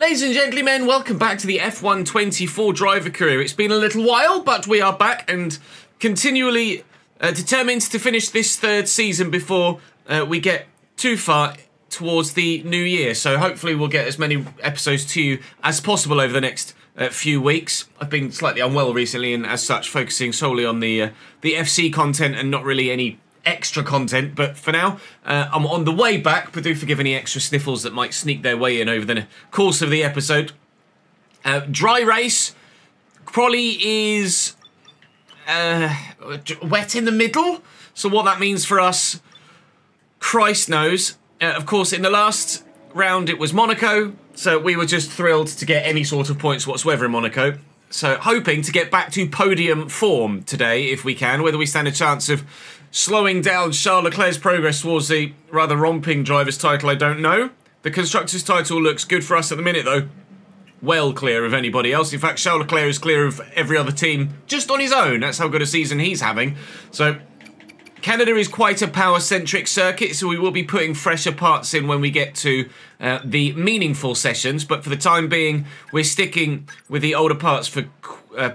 Ladies and gentlemen, welcome back to the F124 driver career. It's been a little while, but we are back and continually determined to finish this third season before we get too far towards the new year. So hopefully we'll get as many episodes to you as possible over the next few weeks. I've been slightly unwell recently and as such focusing solely on the FC content and not really any extra content, but for now I'm on the way back, but do forgive any extra sniffles that might sneak their way in over the course of the episode. Dry race. Crawley is wet in the middle, so what that means for us, Christ knows. Of course, in the last round it was Monaco, so we were just thrilled to get any sort of points whatsoever in Monaco. So hoping to get back to podium form today if we can. Whether we stand a chance of slowing down Charles Leclerc's progress towards the rather romping driver's title, I don't know. The constructor's title looks good for us at the minute though. Well clear of anybody else. In fact, Charles Leclerc is clear of every other team just on his own. That's how good a season he's having. So Canada is quite a power-centric circuit, so we will be putting fresher parts in when we get to the meaningful sessions. But for the time being, we're sticking with the older parts for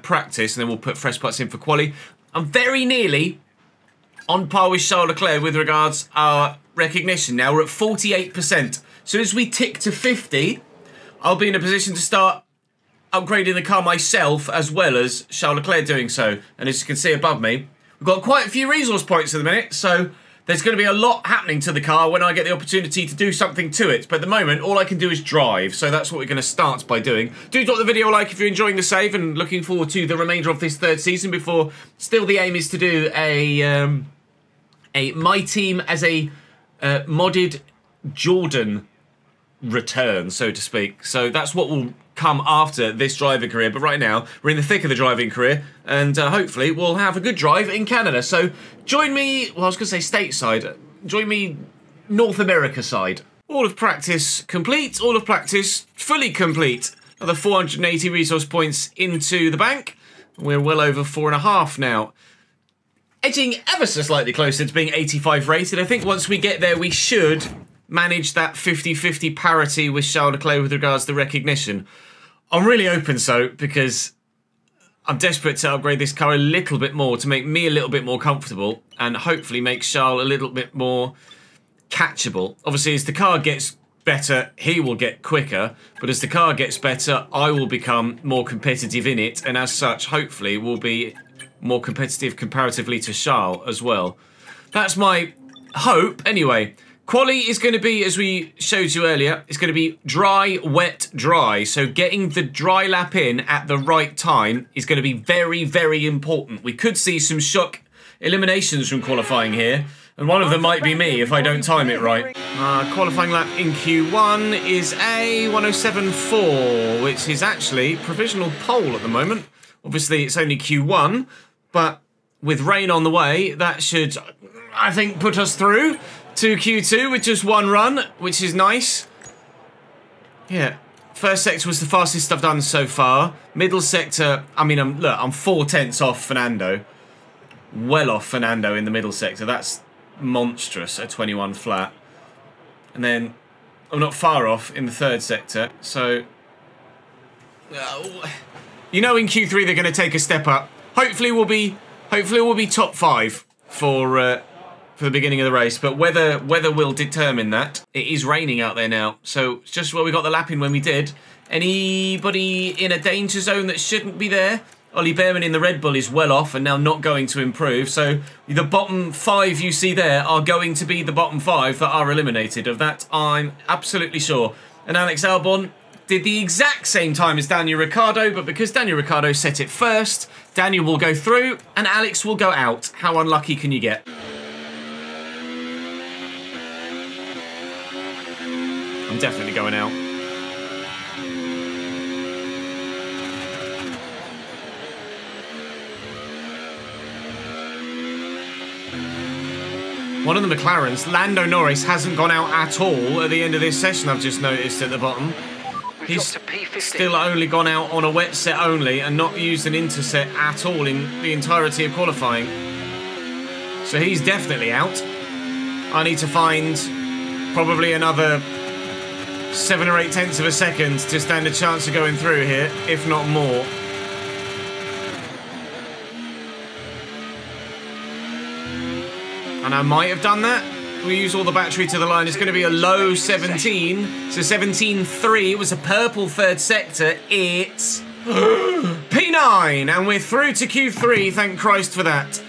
practice, and then we'll put fresh parts in for quali. I'm very nearly on par with Charles Leclerc with regards our recognition. Now we're at 48%. So as we tick to 50, I'll be in a position to start upgrading the car myself as well as Charles Leclerc doing so. And as you can see above me, we've got quite a few resource points at the minute, so there's going to be a lot happening to the car when I get the opportunity to do something to it. But at the moment, all I can do is drive, so that's what we're going to start by doing. Do drop the video a like if you're enjoying the save and looking forward to the remainder of this third season before still the aim is to do a my team as a modded Jordan return, so to speak. So that's what will come after this driving career, but right now we're in the thick of the driving career and hopefully we'll have a good drive in Canada. So join me, well I was going to say stateside, join me North America side. All of practice complete, all of practice fully complete. Another 480 resource points into the bank. We're well over 4.5 now. Edging ever so slightly closer to being 85 rated. I think once we get there we should manage that 50-50 parity with Charles Leclerc with regards to recognition. I'm really hoping so because I'm desperate to upgrade this car a little bit more to make me a little bit more comfortable and hopefully make Charles a little bit more catchable. Obviously, as the car gets better, he will get quicker, but as the car gets better, I will become more competitive in it, and as such, hopefully, will be more competitive comparatively to Charles as well. That's my hope. Anyway, quali is going to be, as we showed you earlier, it's going to be dry, wet, dry. So getting the dry lap in at the right time is going to be very, very important. We could see some shock eliminations from qualifying here, and one of them might be me if I don't time it right. Qualifying lap in Q1 is a 107.4, which is actually provisional pole at the moment. Obviously, it's only Q1, but with rain on the way, that should, I think, put us through to Q2 with just one run, which is nice. Yeah, first sector was the fastest I've done so far. Middle sector, I mean, I'm 4/10 off Fernando. Well off Fernando in the middle sector. That's monstrous at 21 flat. And then I'm not far off in the third sector. So, you know, in Q3 they're going to take a step up. Hopefully we'll be top 5 for the beginning of the race, but weather will determine that. It is raining out there now, so it's just where we got the lap in when we did. Anybody in a danger zone that shouldn't be there? Ollie Behrman in the Red Bull is well off and now not going to improve, so the bottom 5 you see there are going to be the bottom 5 that are eliminated. Of that, I'm absolutely sure. And Alex Albon did the exact same time as Daniel Ricciardo, but because Daniel Ricciardo set it first, Daniel will go through and Alex will go out. How unlucky can you get? I'm definitely going out. One of the McLarens, Lando Norris, hasn't gone out at all at the end of this session, I've just noticed at the bottom. He's still only gone out on a wet set only and not used an interset at all in the entirety of qualifying. So he's definitely out. I need to find probably another 7 or 8 tenths of a second to stand a chance of going through here, if not more. And I might have done that. We use all the battery to the line. It's going to be a low 17. So 17.3. It was a purple third sector. It's P9. And we're through to Q3. Thank Christ for that.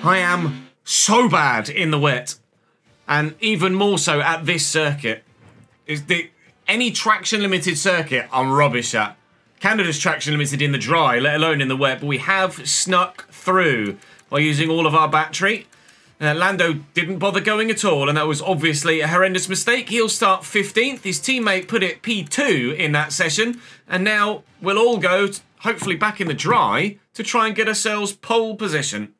I am so bad in the wet. And even more so at this circuit. Any traction limited circuit I'm rubbish at. Canada's traction limited in the dry, let alone in the wet. But we have snuck through by using all of our battery. Lando didn't bother going at all, and that was obviously a horrendous mistake. He'll start 15th. His teammate put it P2 in that session, and now we'll all go, hopefully back in the dry, to try and get ourselves pole position.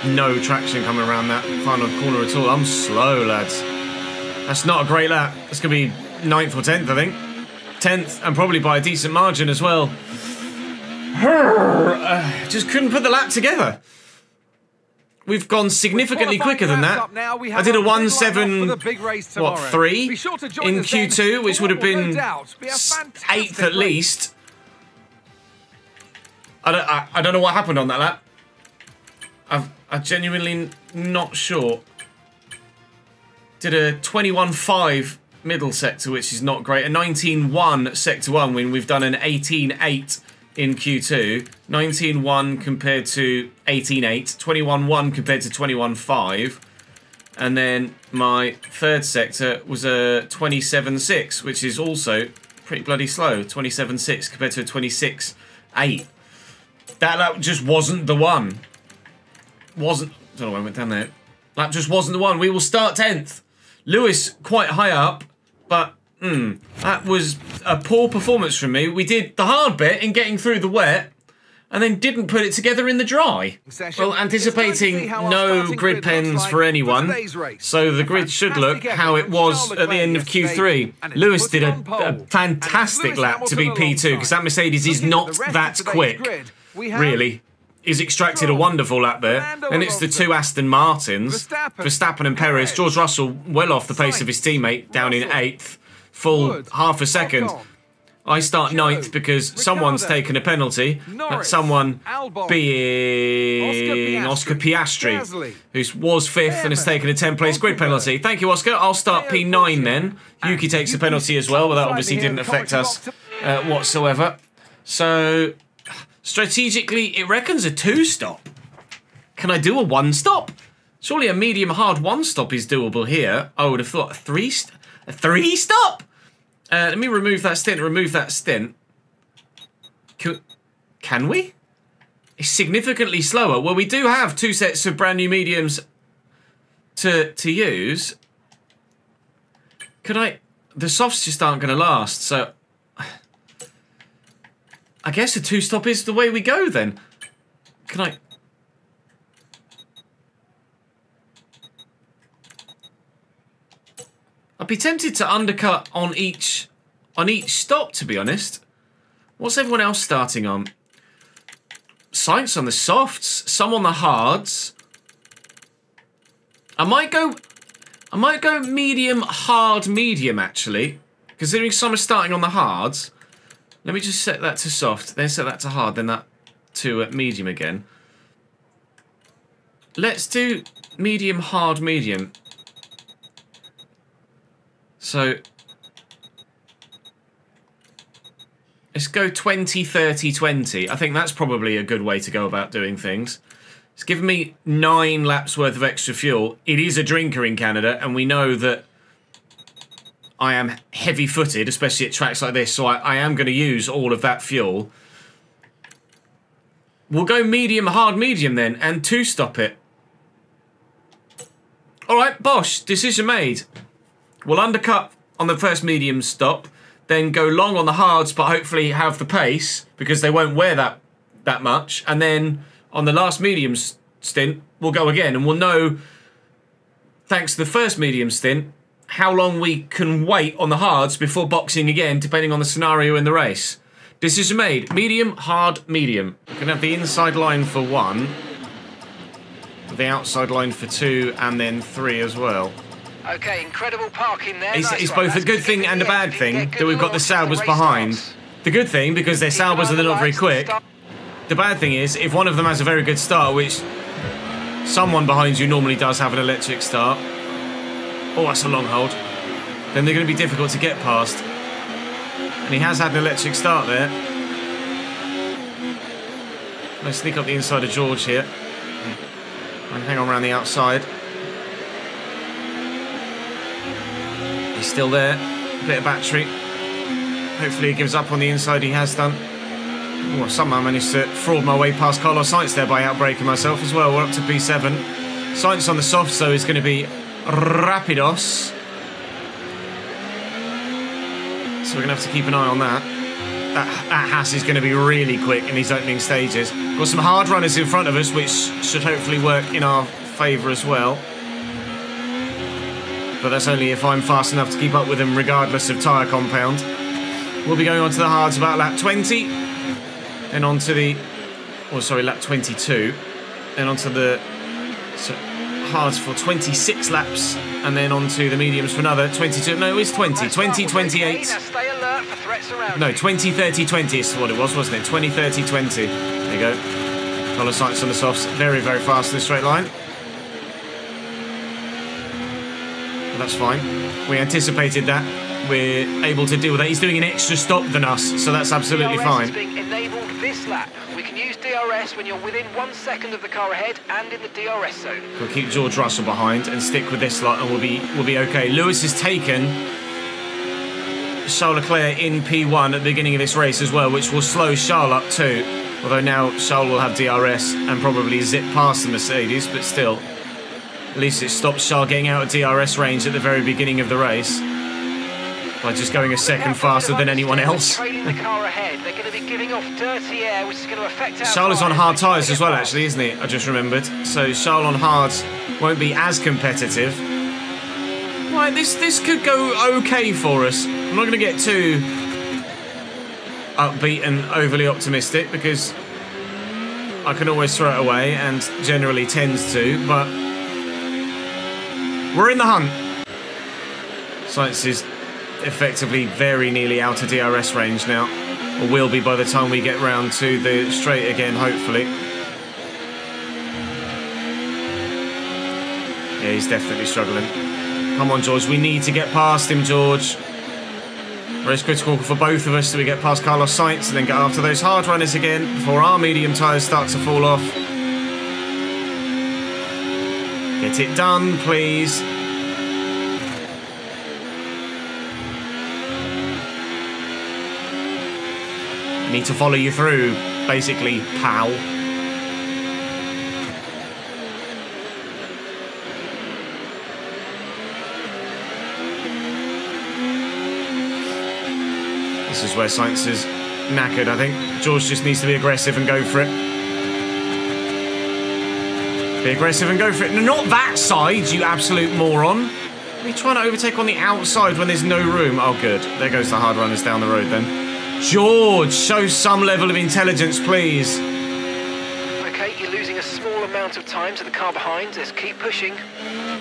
No traction coming around that final corner at all. I'm slow, lads. That's not a great lap. That's going to be 9th or 10th, I think. 10th, and probably by a decent margin as well. Just couldn't put the lap together. We've gone significantly quicker than that. I did a 1.7, what, 3 in Q2, which would have been 8th at least. I don't know what happened on that lap. I'm genuinely not sure. Did a 21.5 middle sector, which is not great. A 19.1 sector 1 when we've done an 18.8 in Q2. 19.1 compared to 18.8. 21.1 compared to 21.5. And then my third sector was a 27.6, which is also pretty bloody slow. 27.6 compared to a 26.8. That lap just wasn't the one. I don't know why I went down there. That just wasn't the one. We will start 10th. Lewis quite high up, but that was a poor performance from me. We did the hard bit in getting through the wet, and then didn't put it together in the dry. Well, anticipating no grid pens for anyone, so the grid should look how it was at the end of Q3. Lewis did a fantastic lap to be P2, because that Mercedes is not that quick, really. He's extracted a wonderful lap there. And it's the two Aston Martins, Verstappen and Perez. George Russell well off the pace of his teammate, down in 8th, full half a second. I start 9th because someone's taken a penalty. That someone being Oscar Piastri, who was 5th and has taken a 10th-place grid penalty. Thank you, Oscar. I'll start P9 then. Yuki takes a penalty as well, but that obviously didn't affect us whatsoever. So strategically, it reckons a 2-stop. Can I do a 1-stop? Surely a medium-hard 1-stop is doable here. I would have thought a 3-stop? Let me remove that stint, Can we? It's significantly slower. Well, we do have 2 sets of brand new mediums to use. Could I... The softs just aren't going to last, so... I guess a 2-stop is the way we go then. Can I... I'd be tempted to undercut on each stop, to be honest. What's everyone else starting on? Sainz on the softs, some on the hards. I might go medium, hard, medium, actually. Considering some are starting on the hards. Let me just set that to soft, then set that to hard, then that to medium again. Let's do medium, hard, medium. So let's go 20, 30, 20. I think that's probably a good way to go about doing things. It's given me 9 laps worth of extra fuel. It is a drinker in Canada, and we know that I am heavy-footed, especially at tracks like this, so I am going to use all of that fuel. We'll go medium, hard, medium then, and 2-stop it. Alright, bosh, decision made. We'll undercut on the first medium stop, then go long on the hards, but hopefully have the pace, because they won't wear that much, and then on the last medium stint, we'll go again, and we'll know, thanks to the first medium stint, how long we can wait on the hards before boxing again, depending on the scenario in the race. Decision made. Medium, hard, medium. We can have the inside line for 1. The outside line for 2 and then 3 as well. Okay, incredible parking there. It's both a good thing and a bad thing that we've got the Saubers behind. The good thing, because they're Saubers and they're not very quick. The bad thing is, if one of them has a very good start, which someone behind you normally does have an electric start. Oh, that's a long hold. Then they're going to be difficult to get past. And he has had an electric start there. Let's sneak up the inside of George here. And hang on around the outside. He's still there. A bit of battery. Hopefully he gives up on the inside. He has done. Oh, somehow managed to fraud my way past Carlos Sainz there by outbraking myself as well. We're up to P7. Sainz on the soft, so it's going to be Rapidos. So we're going to have to keep an eye on that. That Haas is going to be really quick in these opening stages. Got some hard runners in front of us, which should hopefully work in our favour as well. But that's only if I'm fast enough to keep up with them, regardless of tyre compound. We'll be going on to the hards about lap 20. Then on to the... Oh, sorry, lap 22. Then on to the hards for 26 laps. And then on to the mediums for another 22. No, it's 20. 20, 28. No, 20, 30, 20 is what it was, wasn't it? 20, 30, 20. There you go. Carlos Sainz on the softs. Very, very fast in the straight line. But that's fine. We anticipated that. We're able to deal with that. He's doing an extra stop than us, so that's absolutely fine. DRS is being enabled this lap. We can use DRS when you're within 1 second of the car ahead and in the DRS zone. We'll keep George Russell behind and stick with this lot, and we'll be okay. Lewis has taken Charles Leclerc in P1 at the beginning of this race as well, which will slow Charles up too. Although now Charles will have DRS and probably zip past the Mercedes, but still, at least it stops Charles getting out of DRS range at the very beginning of the race by just going a second faster than anyone else. Trailing the car ahead. They're going to be giving off dirty air, which is going to affect our Charles is on hard tyres as well, actually, isn't he? I just remembered. So Charles on hards won't be as competitive. Right, this could go okay for us. I'm not going to get too upbeat and overly optimistic because I can always throw it away and generally tends to, but we're in the hunt. Sainz is effectively very nearly out of DRS range now, or will be by the time we get round to the straight again, hopefully. Yeah, he's definitely struggling. Come on, George, we need to get past him, George. Race critical for both of us so we get past Carlos Sainz and then get after those hard runners again before our medium tyres start to fall off. Get it done, please. Need to follow you through, basically, pal. This is where Sainz is knackered, I think. George just needs to be aggressive and go for it. Be aggressive and go for it. No, not that side, you absolute moron. Are you trying to overtake on the outside when there's no room? Oh, good. There goes the hard runners down the road then. George, show some level of intelligence, please. Okay, you're losing a small amount of time to the car behind. Let's keep pushing.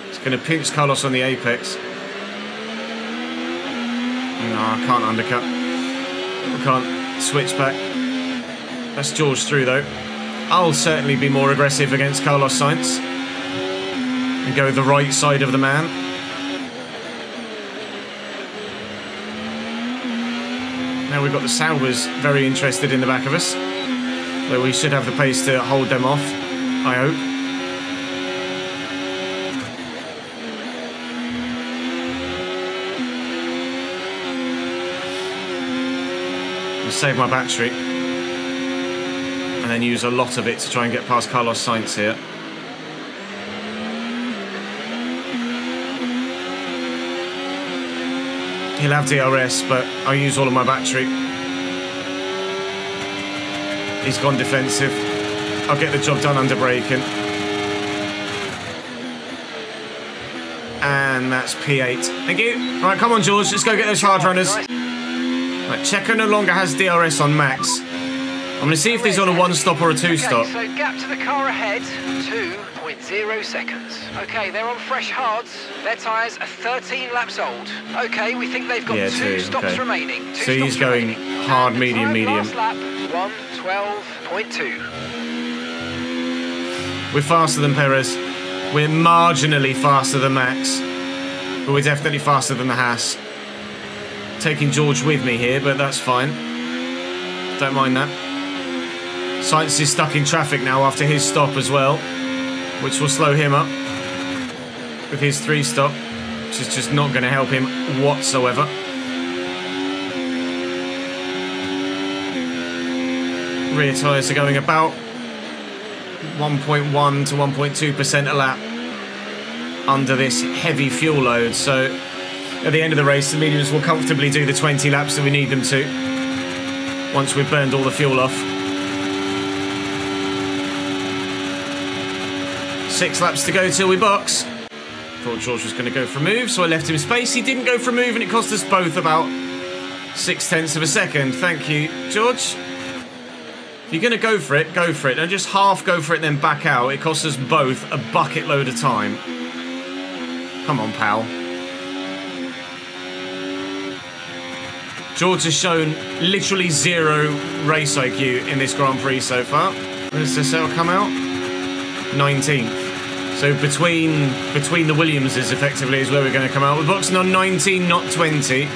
It's going to pinch Carlos on the apex. No, I can't undercut. I can't switch back. That's George through, though. I'll certainly be more aggressive against Carlos Sainz and go the right side of the man. Now we've got the Saubers very interested in the back of us, though we should have the pace to hold them off, I hope. I'll save my battery and then use a lot of it to try and get past Carlos Sainz here. He'll have DRS, but I'll use all of my battery. He's gone defensive. I'll get the job done under braking. And that's P8. Thank you. Right, come on, George. Let's go get those hard runners. Right, Checo no longer has DRS on max. I'm going to see if he's on a one-stop or a two-stop. Okay, so gap to the car ahead, 2.6 0 seconds. Okay, they're on fresh hards. Their tyres are 13 laps old. Okay, we think they've got 2 stops remaining. So he's going hard, medium, medium. Last lap, 1:12.2. We're faster than Perez. We're marginally faster than Max. But we're definitely faster than the Haas. Taking George with me here, but that's fine. Don't mind that. Sainz is stuck in traffic now after his stop as well, which will slow him up with his 3 stop, which is just not going to help him whatsoever. Rear tyres are going about 1.1 to 1.2% a lap under this heavy fuel load, so at the end of the race the mediums will comfortably do the 20 laps that we need them to once we've burned all the fuel off. 6 laps to go till we box. Thought George was going to go for a move, so I left him space. He didn't go for a move and it cost us both about 0.6 of a second. Thank you, George. If you're going to go for it, go for it. Don't just half go for it and then back out. It costs us both a bucket load of time. Come on, pal. George has shown literally 0 race IQ in this Grand Prix so far. Where does the cell come out? 19th. So between the Williamses, effectively, is where we're going to come out. We're boxing on 19, not 20.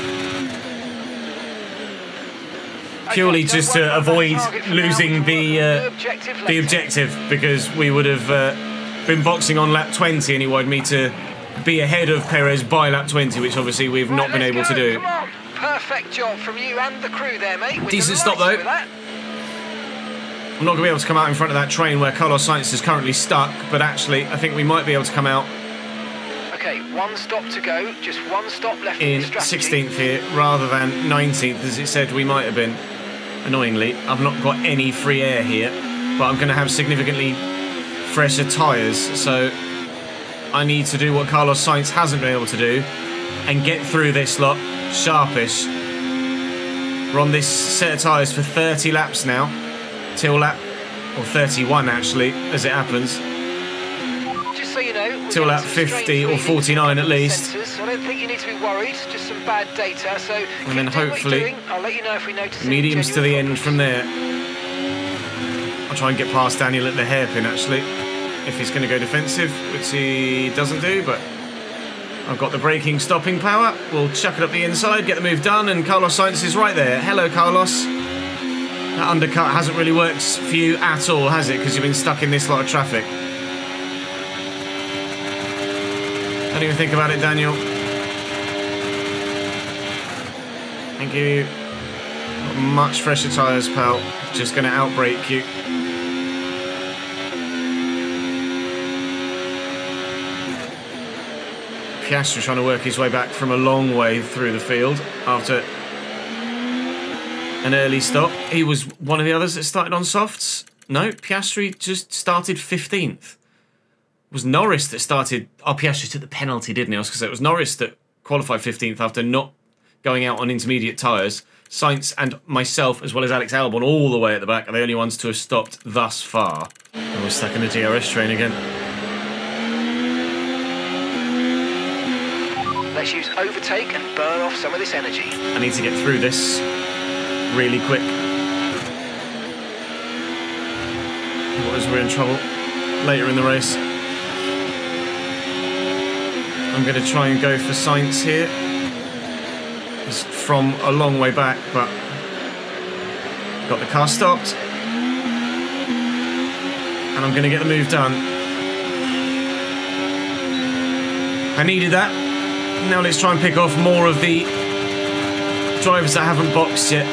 Purely just to avoid losing the objective, because we would have been boxing on lap 20 and he wanted me to be ahead of Perez by lap 20, which obviously we've not been able to do. Perfect job from you and the crew there, mate. Decent stop though. I'm not going to be able to come out in front of that train where Carlos Sainz is currently stuck, but actually I think we might be able to come out. Okay, 1 stop to go, just 1 stop left in 16th here rather than 19th as it said we might have been. Annoyingly, I've not got any free air here, but I'm going to have significantly fresher tyres, so I need to do what Carlos Sainz hasn't been able to do and get through this lot sharpish. We're on this set of tyres for 30 laps now, till lap, or 31 actually, as it happens. Just so you know, till lap 50 or 49 at least. Sensors. I don't think you need to be worried, just some bad data, so and then hopefully I'll let you know if we notice mediums to the end from there. I'll try and get past Daniel at the hairpin actually, if he's going to go defensive, which he doesn't do, but I've got the braking stopping power. We'll chuck it up the inside, get the move done, and Carlos Sainz is right there. Hello, Carlos. That undercut hasn't really worked for you at all, has it? Because you've been stuck in this lot of traffic. Don't even think about it, Daniel. Thank you. Got much fresher tyres, pal. Just going to outbrake you. Piastri trying to work his way back from a long way through the field after an early stop. He was one of the others that started on softs. No, Piastri just started 15th. It was Norris that started... Oh, Piastri took the penalty, didn't he? I was going to say it was Norris that qualified 15th after not going out on intermediate tyres. Sainz and myself, as well as Alex Albon, all the way at the back, are the only ones to have stopped thus far. And we're stuck in the DRS train again. Let's use Overtake and burn off some of this energy. I need to get through this really quick. Otherwise we're in trouble later in the race. I'm going to try and go for Sainz here. He's from a long way back, but got the car stopped. And I'm going to get the move done. I needed that. Now let's try and pick off more of the drivers that haven't boxed yet.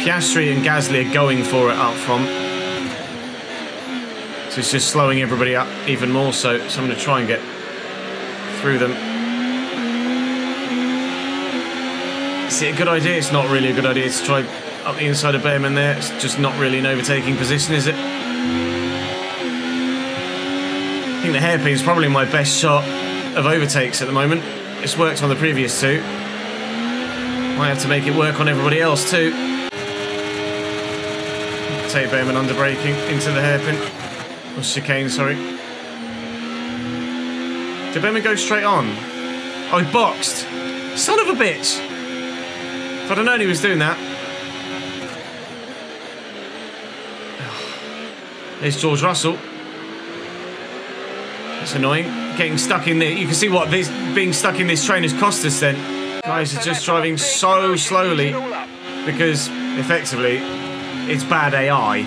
Piastri and Gasly are going for it up front. So it's just slowing everybody up even more so. So I'm going to try and get through them. Is it a good idea? It's not really a good idea to try up the inside of Behrman there. It's just not really an overtaking position, is it? I think the hairpin is probably my best shot of overtakes at the moment. It's worked on the previous two. Might have to make it work on everybody else too. Tate Behrman under braking into the hairpin. Or chicane, sorry. Did Behrman go straight on? Oh, he boxed. Son of a bitch. If I'd have known he was doing that. There's George Russell. It's annoying. Getting stuck in there. You can see what this being stuck in this train has cost us then. Guys are just driving so slowly because effectively it's bad AI.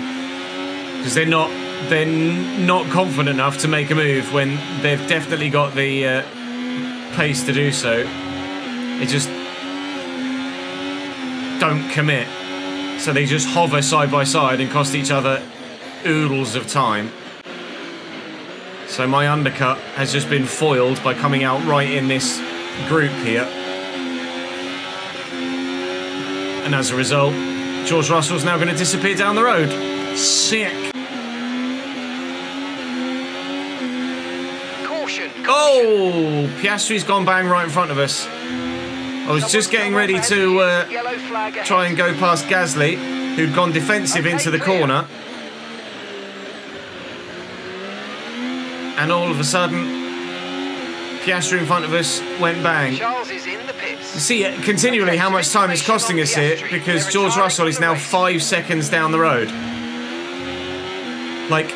Because they're not confident enough to make a move when they've definitely got the pace to do so. They just don't commit. So they just hover side by side and cost each other oodles of time. So my undercut has just been foiled by coming out right in this group here. And as a result, George Russell's now going to disappear down the road. Sick. Caution. Oh, Piastri's gone bang right in front of us. I was just getting ready to try and go past Gasly, who'd gone defensive into the corner. And all of a sudden, Piastri in front of us went bang. Charles is in the pits. You see continually how much time it's costing us here because George Russell is now 5 seconds down the road. Like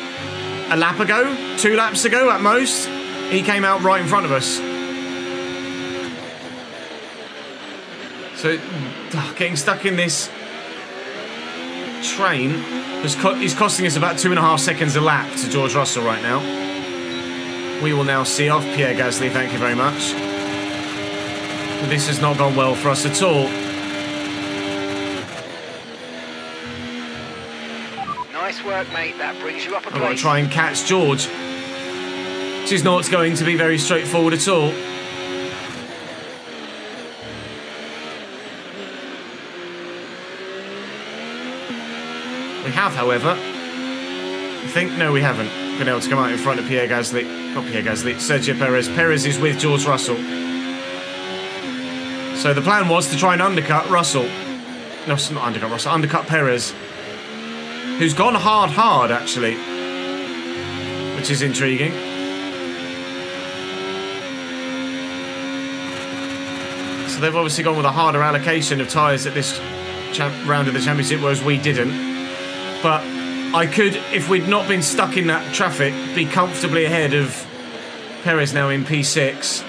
a lap ago, 2 laps ago at most, he came out right in front of us. So getting stuck in this train is costing us about 2.5 seconds a lap to George Russell right now. We will now see off Pierre Gasly, thank you very much. This has not gone well for us at all. Nice work, mate. That brings you up a place. I've got to try and catch George. Which is not going to be very straightforward at all. We have, however, I think, no we haven't, been able to come out in front of Pierre Gasly. Not Pierre Gasly, Sergio Perez. Perez is with George Russell. So the plan was to try and undercut Russell. No, it's not undercut Russell, undercut Perez. Who's gone hard, actually. Which is intriguing. So they've obviously gone with a harder allocation of tyres at this round of the championship, whereas we didn't. But I could, if we'd not been stuck in that traffic, be comfortably ahead of Perez now in P6.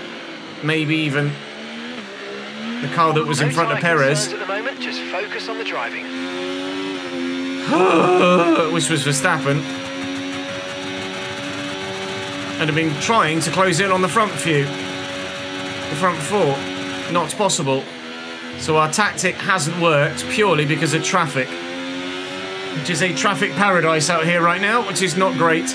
Maybe even the car that was in front of Perez. At the moment, just focus on the driving. Which was Verstappen. And have been trying to close in on the front few. The front 4. Not possible. So our tactic hasn't worked purely because of traffic. Which is a traffic paradise out here right now, which is not great.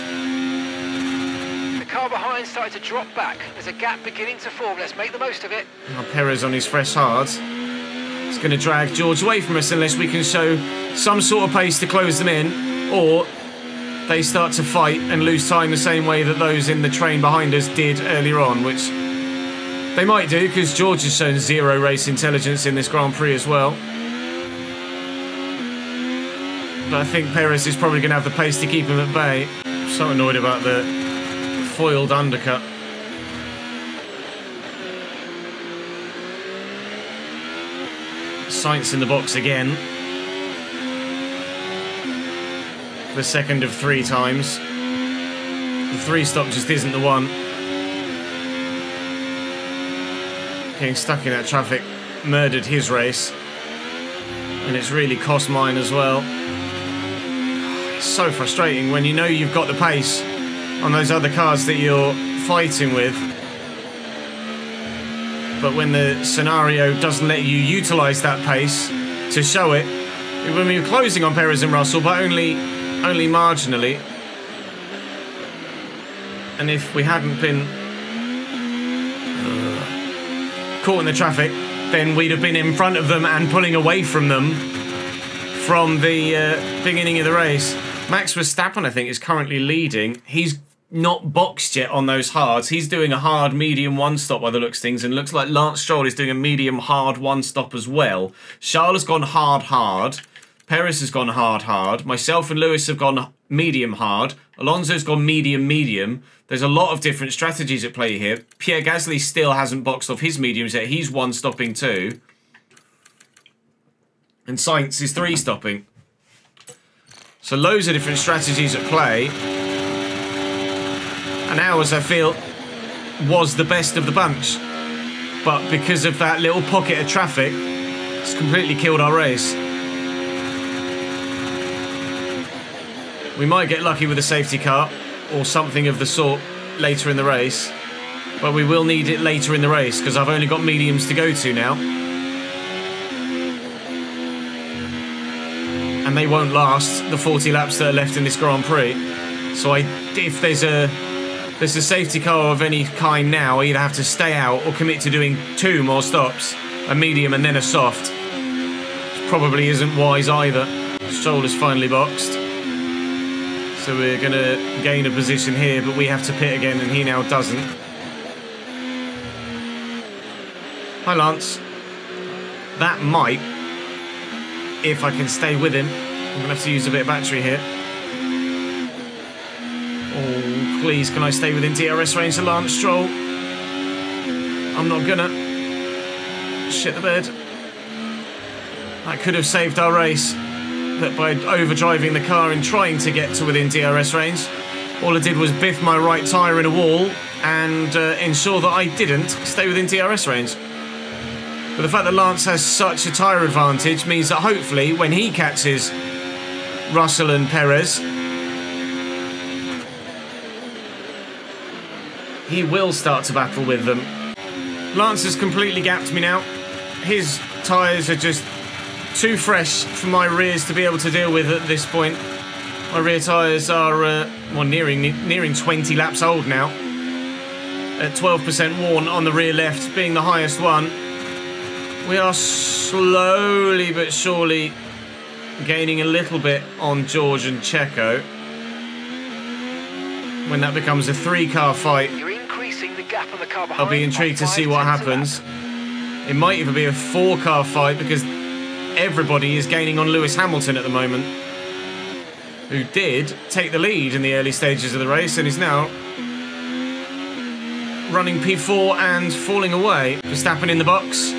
The car behind started to drop back. There's a gap beginning to form. Let's make the most of it. Now Perez on his fresh hards. It's going to drag George away from us unless we can show some sort of pace to close them in, or they start to fight and lose time the same way that those in the train behind us did earlier on, which they might do because George has shown 0 race intelligence in this Grand Prix as well. But I think Perez is probably going to have the pace to keep him at bay. I'm so annoyed about the foiled undercut. Sainz in the box again. The second of 3 times. The 3 stop just isn't the one. Getting stuck in that traffic murdered his race. And it's really cost mine as well. It's so frustrating when you know you've got the pace on those other cars that you're fighting with. But when the scenario doesn't let you utilise that pace to show it, when we were closing on Perez and Russell, but only marginally. And if we hadn't been caught in the traffic, then we'd have been in front of them and pulling away from them from the beginning of the race. Max Verstappen, I think, is currently leading. He's not boxed yet on those hards. He's doing a hard medium one stop by the looks of things, and looks like Lance Stroll is doing a medium hard one stop as well. Charles has gone hard. Perez has gone hard. Myself and Lewis have gone medium hard. Alonso's gone medium. There's a lot of different strategies at play here. Pierre Gasly still hasn't boxed off his mediums yet. He's one stopping too. And Sainz is 3 stopping. So loads of different strategies at play. And ours, I feel, was the best of the bunch. But because of that little pocket of traffic, it's completely killed our race. We might get lucky with a safety car or something of the sort later in the race. But we will need it later in the race because I've only got mediums to go to now. And they won't last the 40 laps that are left in this Grand Prix. So if there's a safety car of any kind now, I either have to stay out or commit to doing 2 more stops, a medium and then a soft. Which probably isn't wise either. Stroll is finally boxed. So we're going to gain a position here, but we have to pit again and he now doesn't. Hi Lance. That might, if I can stay with him, I'm going to have to use a bit of battery here. Oh, please, can I stay within DRS range of Lance Stroll? I'm not gonna. Shit the bed. That could have saved our race. But by overdriving the car and trying to get to within DRS range, all I did was biff my right tyre in a wall and ensure that I didn't stay within DRS range. But the fact that Lance has such a tyre advantage means that hopefully when he catches Russell and Perez, he will start to battle with them. Lance has completely gapped me now. His tyres are just too fresh for my rears to be able to deal with at this point. My rear tyres are well, nearing 20 laps old now. At 12% worn on the rear left, being the highest one. We are slowly but surely gaining a little bit on George and Checo. When that becomes a 3-car fight, The gap on the car behind, I'll be intrigued to see what happens. It might even be a 4-car fight because everybody is gaining on Lewis Hamilton at the moment, who did take the lead in the early stages of the race and is now running P4 and falling away. Verstappen in the box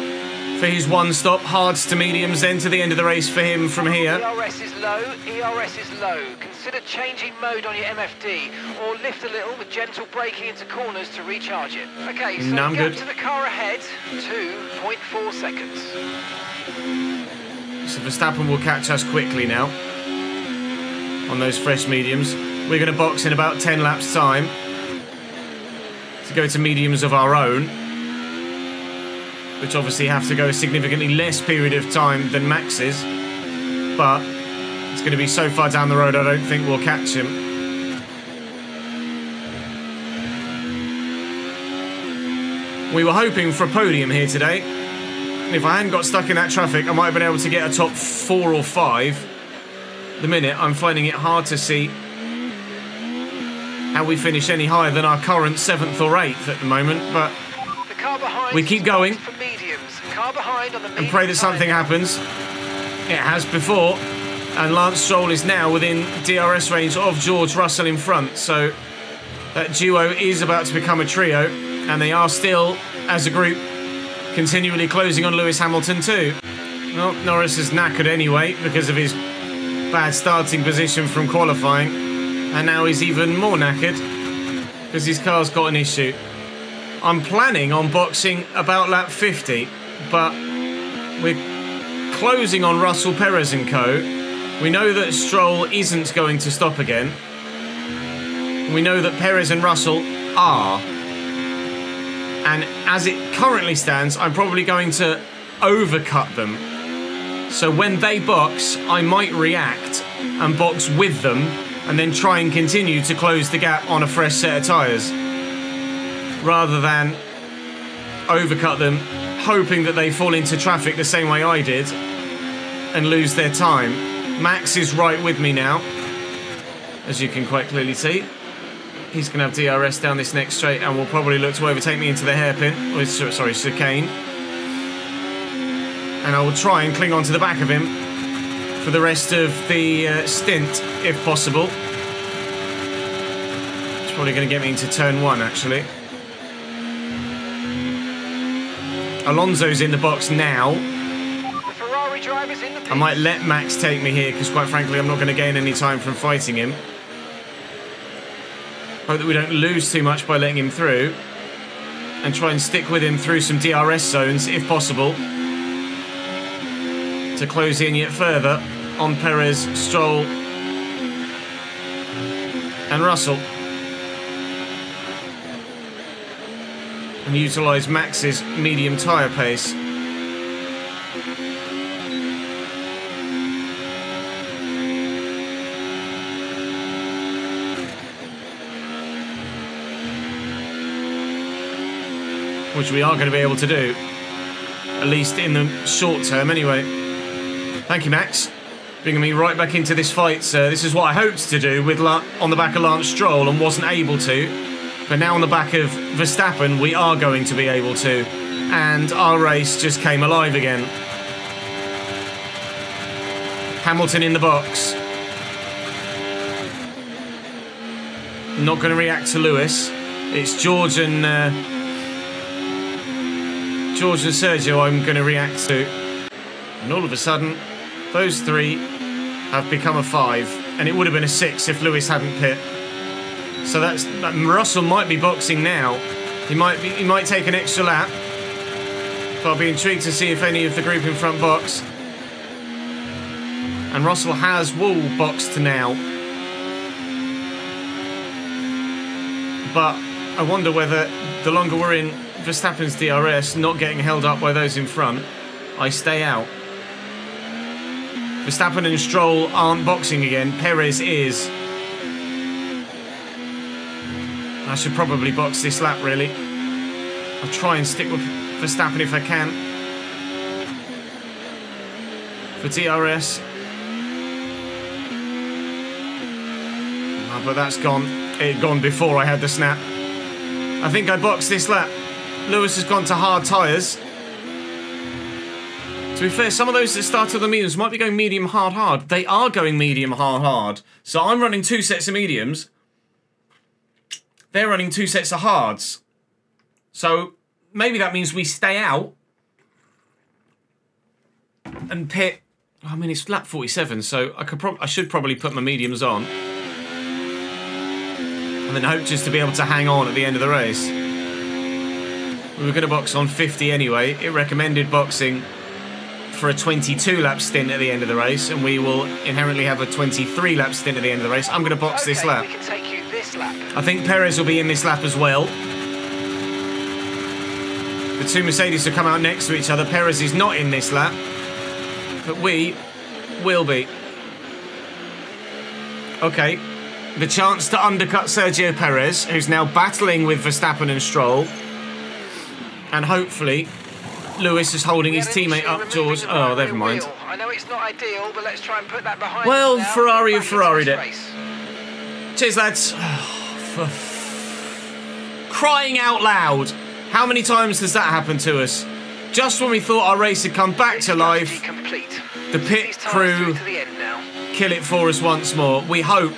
for his 1 stop, hards to mediums, then to the end of the race for him from here. ERS is low, ERS is low. Consider changing mode on your MFD or lift a little with gentle braking into corners to recharge it. Okay, so no, I'm gap good. to the car ahead, 2.4 seconds. So Verstappen will catch us quickly now on those fresh mediums. We're going to box in about 10 laps time to go to mediums of our own, which obviously have to go a significantly less period of time than Max's, but it's going to be so far down the road I don't think we'll catch him. We were hoping for a podium here today. If I hadn't got stuck in that traffic, I might have been able to get a top 4 or 5. At the minute, I'm finding it hard to see how we finish any higher than our current 7th or 8th at the moment, but we keep going and pray that something happens. It has before, and Lance Stroll is now within DRS range of George Russell in front, so that duo is about to become a trio, and they are still, as a group, continually closing on Lewis Hamilton too. Well, Norris is knackered anyway because of his bad starting position from qualifying, and now he's even more knackered because his car's got an issue. I'm planning on boxing about lap 50, but we're closing on Russell, Perez and co. We know that Stroll isn't going to stop again. We know that Perez and Russell are. And as it currently stands, I'm probably going to overcut them. So when they box, I might react and box with them and then try and continue to close the gap on a fresh set of tyres, rather than overcut them, hoping that they fall into traffic the same way I did and lose their time. Max is right with me now, as you can quite clearly see. He's going to have DRS down this next straight and will probably look to overtake me into the hairpin. Or, sorry, chicane. And I will try and cling on to the back of him for the rest of the stint, if possible. It's probably going to get me into turn 1, actually. Alonso's in the box now. The Ferrari driver's in the pits. I might let Max take me here, because quite frankly, I'm not going to gain any time from fighting him. Hope that we don't lose too much by letting him through. And try and stick with him through some DRS zones, if possible. To close in yet further on Perez, Stroll and Russell. And utilise Max's medium tyre pace. Which we are going to be able to do. At least in the short term anyway. Thank you, Max. Bringing me right back into this fight, sir. This is what I hoped to do with on the back of Lance Stroll and wasn't able to. But now on the back of Verstappen, we are going to be able to. And our race just came alive again. Hamilton in the box. Not going to react to Lewis. It's George and Sergio I'm going to react to. And all of a sudden, those three have become a 5. And it would have been a 6 if Lewis hadn't pit. So Russell might be boxing now. He might take an extra lap. But I'll be intrigued to see if any of the group in front box. And Russell has wall boxed now. But I wonder whether the longer we're in Verstappen's DRS, not getting held up by those in front, I stay out. Verstappen and Stroll aren't boxing again. Perez is. I should probably box this lap, really. I'll try and stick with Verstappen if I can. For DRS. Oh, but that's gone. It had gone before I had the snap. I think I boxed this lap. Lewis has gone to hard tyres. To be fair, some of those that started the mediums might be going medium, hard, hard. They are going medium, hard, hard. So I'm running 2 sets of mediums. They're running 2 sets of hards. So maybe that means we stay out and pit. I mean, it's lap 47, so I should probably put my mediums on. And then hope just to be able to hang on at the end of the race. We were going to box on 50 anyway. It recommended boxing for a 22-lap stint at the end of the race, and we will inherently have a 23-lap stint at the end of the race. I'm going to box this lap. We can take you this lap. I think Perez will be in this lap as well. The 2 Mercedes will come out next to each other. Perez is not in this lap, but we will be. Okay, the chance to undercut Sergio Perez, who's now battling with Verstappen and Stroll. And hopefully, Lewis is holding his teammate up, George. Oh, never mind. I know it's not ideal, but let's try and put that behind well, us now. Ferrari have Ferrari'd it. Cheers, lads. For crying out loud. How many times does that happen to us? Just when we thought our race had come back to life, the pit crew kill it for us once more. We hope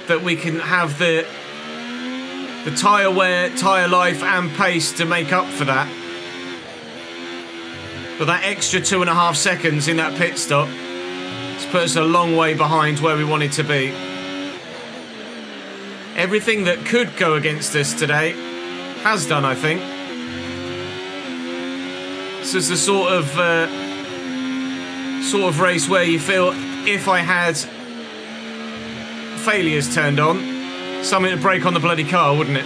that we can have the tyre wear, tyre life and pace to make up for that. But that extra 2.5 seconds in that pit stop has put us a long way behind where we wanted to be. Everything that could go against us today has done, I think. This is the sort of race where you feel if I had failures turned on, something to break on the bloody car, wouldn't it?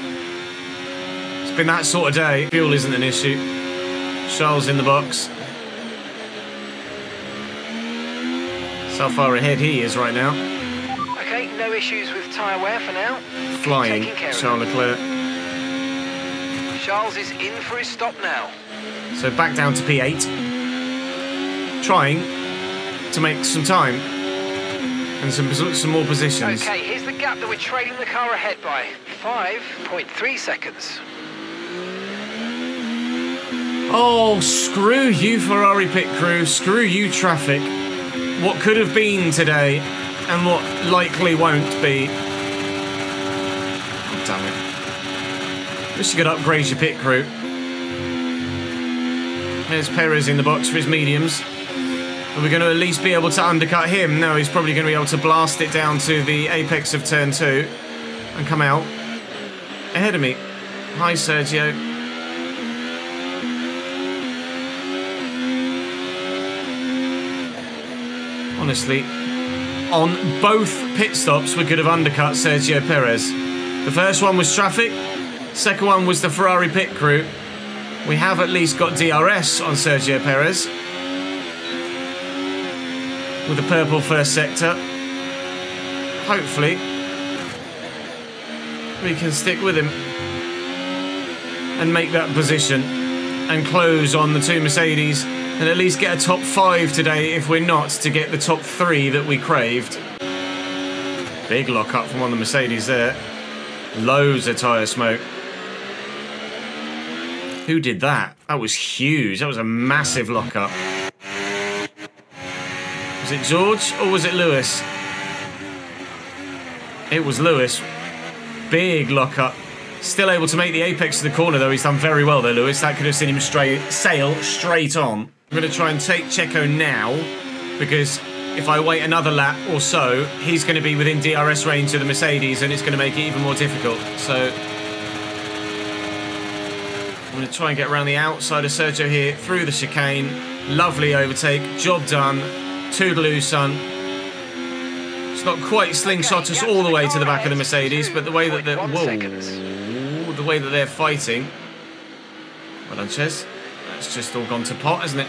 It's been that sort of day. Fuel isn't an issue. Charles in the box. That's how far ahead he is right now. Okay, no issues with tyre wear for now. Flying, Charles Leclerc. Charles is in for his stop now. So back down to P8. Trying to make some time. And some more positions. Okay, here's the gap that we're trailing the car ahead by. 5.3 seconds. Oh, screw you, Ferrari pit crew. Screw you, traffic. What could have been today and what likely won't be. Oh, damn it. Wish you could upgrade your pit crew. There's Perez in the box for his mediums. Are we going to at least be able to undercut him? No, he's probably going to be able to blast it down to the apex of turn 2 and come out ahead of me. Hi, Sergio. Honestly, on both pit stops, we could have undercut Sergio Perez. The first one was traffic. Second one was the Ferrari pit crew. We have at least got DRS on Sergio Perez. With the purple first sector. Hopefully we can stick with him and make that position and close on the two Mercedes and at least get a top 5 today, if we're not to get the top 3 that we craved. Big lock up from one of the Mercedes there. Loads of tyre smoke. Who did that? That was huge. That was a massive lock up. Was it George or was it Lewis? It was Lewis. Big lock up. Still able to make the apex of the corner though. He's done very well there, Lewis. That could have seen him sail straight on. I'm going to try and take Checo now because if I wait another lap or so, he's going to be within DRS range of the Mercedes and it's going to make it even more difficult. So I'm going to try and get around the outside of Sergio here through the chicane. Lovely overtake. Job done. Toodaloo, son. It's not quite slingshot us all the way to the back of the Mercedes, but the way that they're... Whoa. The way that they're fighting. Well done, Ches. That's just all gone to pot, hasn't it?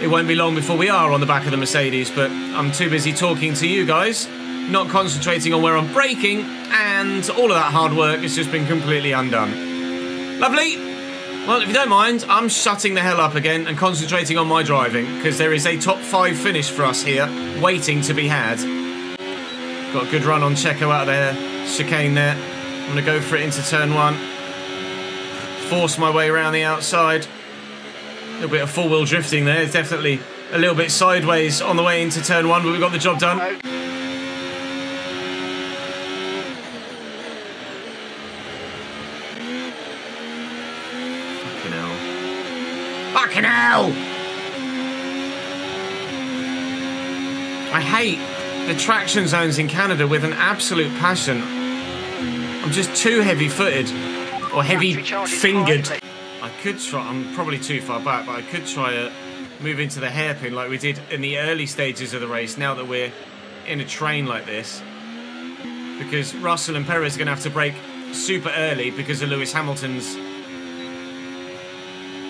It won't be long before we are on the back of the Mercedes, but I'm too busy talking to you guys, not concentrating on where I'm braking, and all of that hard work has just been completely undone. Lovely. Well, if you don't mind, I'm shutting the hell up again and concentrating on my driving, because there is a top 5 finish for us here, waiting to be had. Got a good run on Checo out of there, chicane there. I'm going to go for it into turn 1. Force my way around the outside. A little bit of four-wheel drifting there. It's definitely a little bit sideways on the way into turn 1, but we got the job done. Fucking hell! I hate the traction zones in Canada with an absolute passion. I'm just too heavy-footed or heavy-fingered. I could try, I'm probably too far back, but I could try to move into the hairpin like we did in the early stages of the race now that we're in a train like this. Because Russell and Perez are going to have to brake super early because of Lewis Hamilton's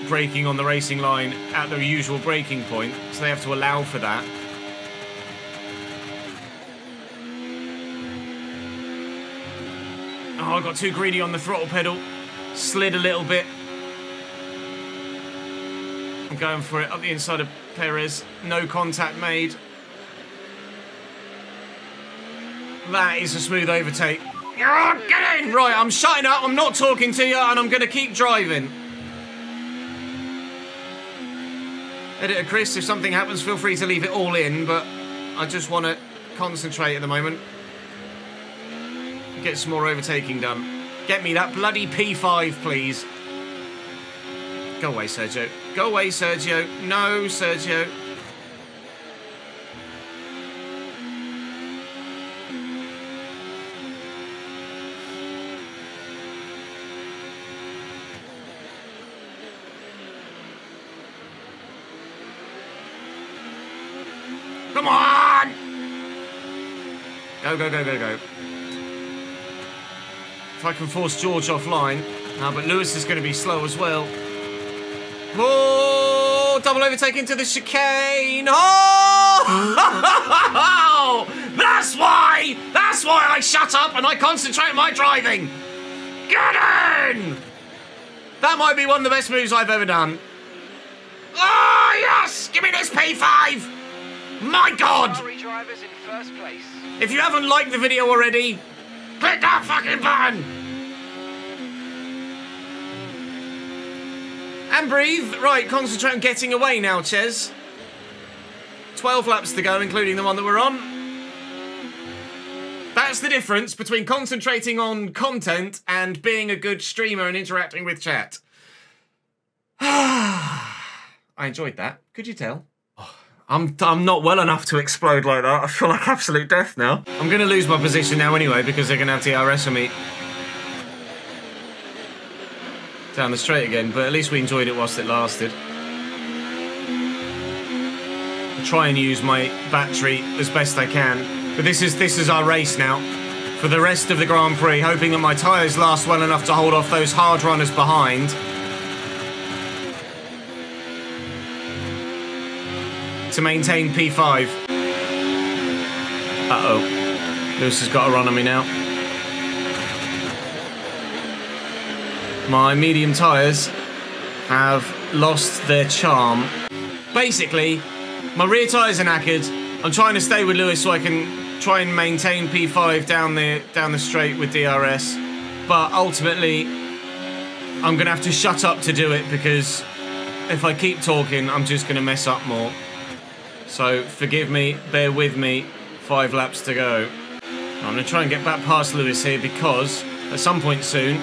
braking on the racing line at the usual braking point, so they have to allow for that. Oh, I got too greedy on the throttle pedal. Slid a little bit. I'm going for it up the inside of Perez. No contact made. That is a smooth overtake. Oh, get in! Right, I'm shutting up. I'm not talking to you, and I'm going to keep driving. Editor Chris, if something happens, feel free to leave it all in, but I just want to concentrate at the moment. Get some more overtaking done. Get me that bloody P5, please. Go away, Sergio. Go away, Sergio. No, Sergio. Come on! Go, go, go, go, go. If I can force George offline. But Lewis is going to be slow as well. Oh! Double overtake into the chicane. Oh! That's why! That's why I shut up and I concentrate on my driving. Get in! That might be one of the best moves I've ever done. Oh, yes! Give me this P5! My God! If you haven't liked the video already, click that fucking button! And breathe. Right, concentrate on getting away now, Ches. 12 laps to go, including the one that we're on. That's the difference between concentrating on content and being a good streamer and interacting with chat. I enjoyed that. Could you tell? I'm not well enough to explode like that. I feel like absolute death now. I'm going to lose my position now anyway because they're going to have DRS on me. Down the straight again, but at least we enjoyed it whilst it lasted. I'll try and use my battery as best I can. But this is our race now for the rest of the Grand Prix, hoping that my tyres last well enough to hold off those hard runners behind. To maintain P5. Uh-oh. Lewis has got a run on me now. My medium tyres have lost their charm. Basically, my rear tyres are knackered. I'm trying to stay with Lewis so I can try and maintain P5 down the straight with DRS. But ultimately, I'm going to have to shut up to do it because if I keep talking, I'm just going to mess up more. So forgive me, bear with me, 5 laps to go. I'm going to try and get back past Lewis here because at some point soon,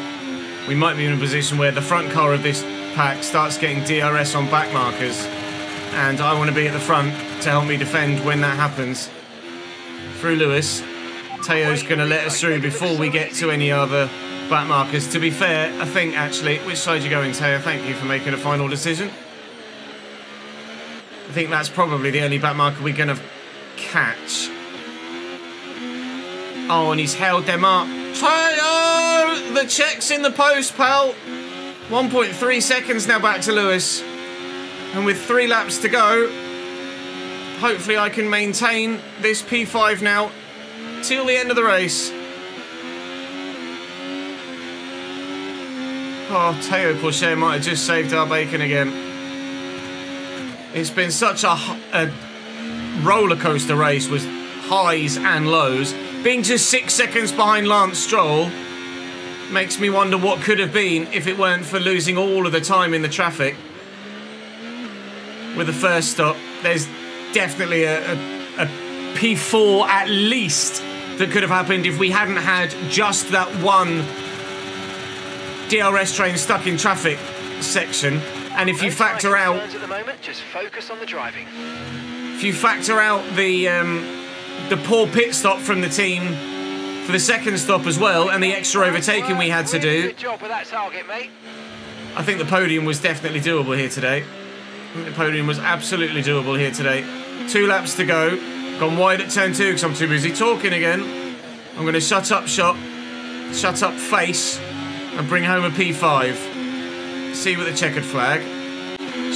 we might be in a position where the front car of this pack starts getting DRS on back markers, and I want to be at the front to help me defend when that happens. Through Lewis, Teo's going to let us through before we get to any other back markers. To be fair, I think actually, which side are you going, Teo? Thank you for making a final decision. I think that's probably the only back marker we're going to catch. Oh, and he's held them up. Teo! The check's in the post, pal. 1.3 seconds now back to Lewis. And with 3 laps to go, hopefully I can maintain this P5 now till the end of the race. Oh, Teo Porsche might have just saved our bacon again. It's been such a roller coaster race with highs and lows. Being just 6 seconds behind Lance Stroll makes me wonder what could have been if it weren't for losing all of the time in the traffic. With the first stop, there's definitely a P4 at least that could have happened if we hadn't had just that one DRS train stuck in traffic section. And if you factor out, at the moment, just focus on the driving. If you factor out the poor pit stop from the team for the second stop as well, and the extra overtaking we had to do, Good job with that target, mate. I think the podium was definitely doable here today. I think the podium was absolutely doable here today. 2 laps to go. Gone wide at turn 2 because I'm too busy talking again. I'm going to shut up shop, shut up face, and bring home a P5. See with the checkered flag.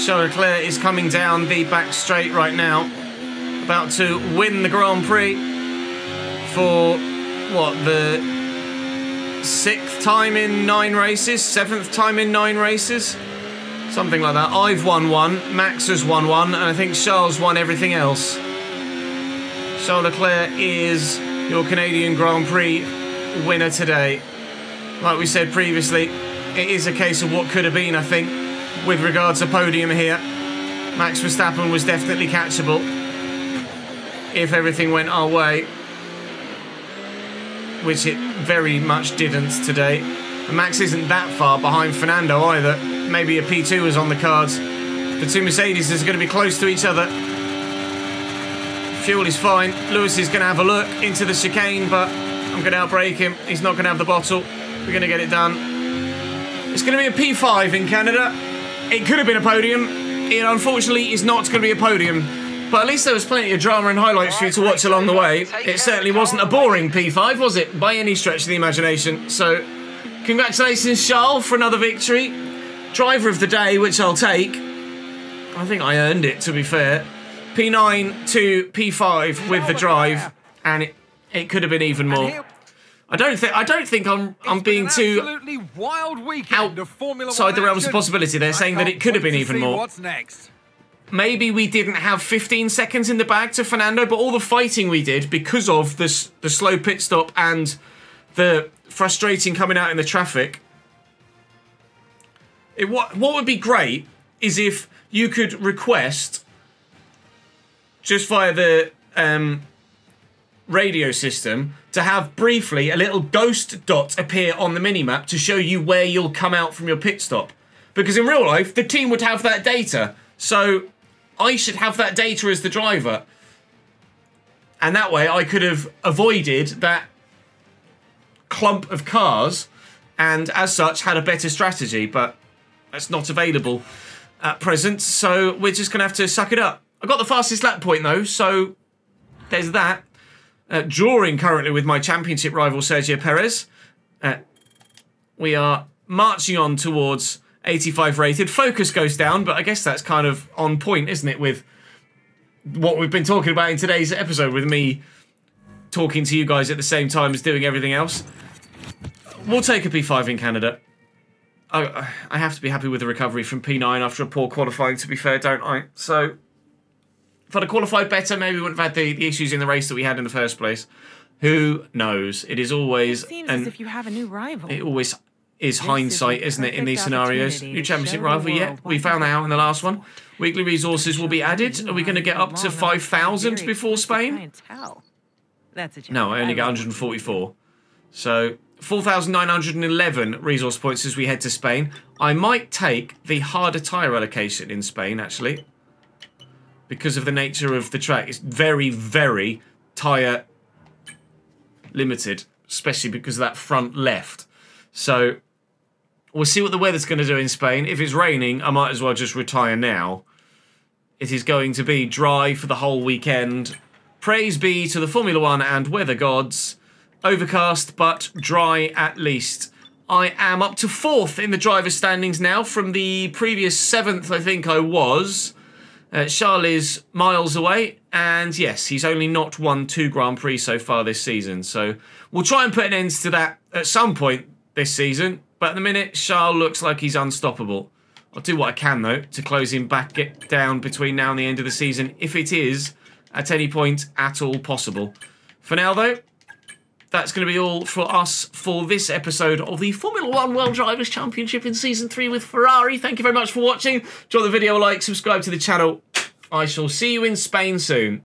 Charles Leclerc is coming down the back straight right now. About to win the Grand Prix for, what, the 6th time in 9 races? 7th time in 9 races? Something like that. I've won 1, Max has won 1, and I think Charles won everything else. Charles Leclerc is your Canadian Grand Prix winner today. Like we said previously, it is a case of what could have been, I think, with regards to podium here. Max Verstappen was definitely catchable if everything went our way, which it very much didn't today. And Max isn't that far behind Fernando either. Maybe a P2 was on the cards. The 2 Mercedes are going to be close to each other. Fuel is fine. Lewis is going to have a look into the chicane, but I'm going to outbrake him. He's not going to have the bottle. We're going to get it done. It's going to be a P5 in Canada. It could have been a podium. It unfortunately is not going to be a podium. But at least there was plenty of drama and highlights for you to watch along the way. It certainly wasn't a boring P5, was it? By any stretch of the imagination. So, congratulations, Charles, for another victory. Driver of the day, which I'll take. I think I earned it, to be fair. P9 to P5 with the drive, and it could have been even more. I don't think I'm being too outside the realms of possibility. They're saying that it could have been even more. Maybe we didn't have 15 seconds in the bag to Fernando, but all the fighting we did because of the slow pit stop and the frustrating coming out in the traffic. What would be great is if you could request, just via the radio system, to have briefly a little ghost dot appear on the minimap to show you where you'll come out from your pit stop. Because in real life, the team would have that data. So I should have that data as the driver. And that way I could have avoided that clump of cars and as such had a better strategy. But that's not available at present. So we're just going to have to suck it up. I got the fastest lap point though. So there's that. Drawing currently with my championship rival Sergio Perez. We are marching on towards 85 rated. Focus goes down, but I guess that's kind of on point, isn't it, with what we've been talking about in today's episode, with me talking to you guys at the same time as doing everything else. We'll take a P5 in Canada. I have to be happy with the recovery from P9 after a poor qualifying, to be fair, don't I? So if I'd have qualified better, maybe we wouldn't have had the issues in the race that we had in the first place. Who knows? It is always... It seems as if you have a new rival. It always is hindsight, isn't it, in these scenarios? New championship rival, yeah. We found that out in the last one. Weekly resources will be added. Are we going to get up to 5,000 before Spain? No, I only get 144. So 4,911 resource points as we head to Spain. I might take the harder tyre allocation in Spain, actually, because of the nature of the track. It's very, very tyre limited, especially because of that front left. So we'll see what the weather's going to do in Spain. If it's raining, I might as well just retire now. It is going to be dry for the whole weekend. Praise be to the Formula One and weather gods. Overcast, but dry at least. I am up to 4th in the driver's standings now from the previous 7th, I think I was. Charles is miles away, and yes, he's only not won 2 Grand Prix so far this season. So we'll try and put an end to that at some point this season. But at the minute, Charles looks like he's unstoppable. I'll do what I can, though, to close him back down between now and the end of the season, if it is at any point at all possible. For now, though, that's going to be all for us for this episode of the Formula One World Drivers' Championship in Season 3 with Ferrari. Thank you very much for watching. Drop the video a like, subscribe to the channel. I shall see you in Spain soon.